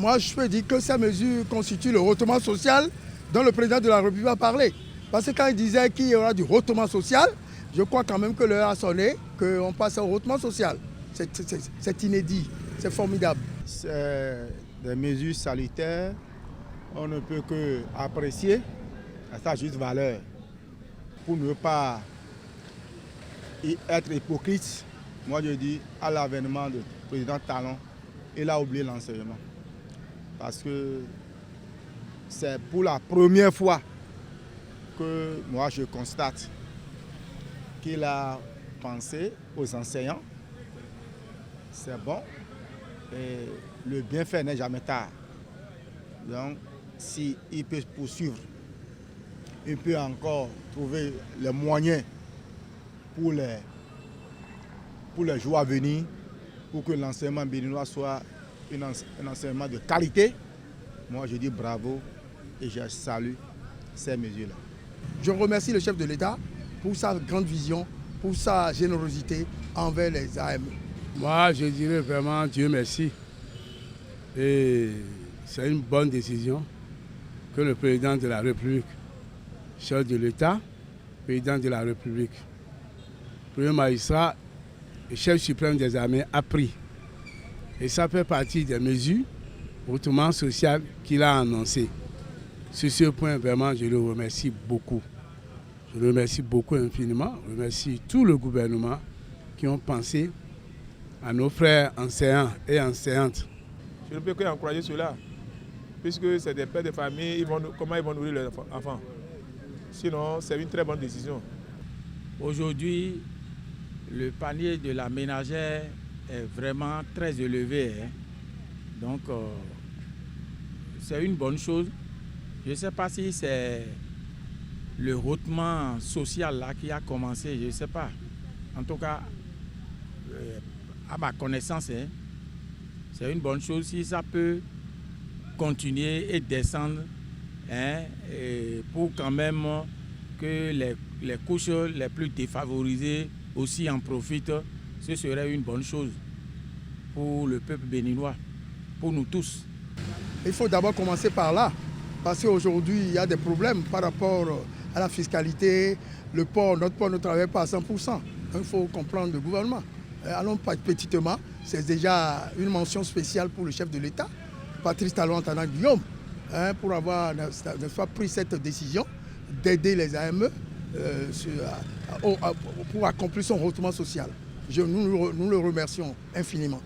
Moi, je peux dire que ces mesures constituent le retournement social dont le président de la République a parlé. Parce que quand il disait qu'il y aura du retournement social, je crois quand même que l'heure a sonné, qu'on passe au retournement social. C'est inédit, c'est formidable. C'est des mesures salutaires, on ne peut que apprécier à sa juste valeur. Pour ne pas être hypocrite, moi je dis à l'avènement du président Talon, il a oublié l'enseignement. Parce que c'est pour la première fois que moi je constate qu'il a pensé aux enseignants. C'est bon. Et le bienfait n'est jamais tard. Donc, s'il peut poursuivre, il peut encore trouver les moyens pour les jours à venir, pour que l'enseignement béninois soit un enseignement de qualité. Moi, je dis bravo et je salue ces mesures-là. Je remercie le chef de l'État pour sa grande vision, pour sa générosité envers les AME. Moi, je dirais vraiment Dieu merci. Et c'est une bonne décision que le président de la République, chef de l'État, président de la République, premier magistrat et chef suprême des armées a pris. Et ça fait partie des mesures hautement sociales qu'il a annoncées. Sur ce point, vraiment, je le remercie beaucoup. Je le remercie beaucoup infiniment. Je remercie tout le gouvernement qui ont pensé à nos frères enseignants et enseignantes. Je ne peux qu'encourager cela, puisque c'est des pères de famille, comment ils vont nourrir leurs enfants. Sinon, c'est une très bonne décision. Aujourd'hui, le panier de la ménagère est vraiment très élevé. Donc, c'est une bonne chose. Je ne sais pas si c'est le hautement social là qui a commencé, je ne sais pas. En tout cas, à ma connaissance, c'est une bonne chose si ça peut continuer et descendre et pour quand même que les couches les plus défavorisées aussi en profitent. Ce serait une bonne chose pour le peuple béninois, pour nous tous. Il faut d'abord commencer par là, parce qu'aujourd'hui, il y a des problèmes par rapport à la fiscalité. Notre port ne travaille pas à 100%. Il faut comprendre le gouvernement. Allons petitement, c'est déjà une mention spéciale pour le chef de l'État, Patrice Talon-Tanang Guillaume, pour avoir pris cette décision d'aider les AME pour accomplir son retournement social. Nous le remercions infiniment.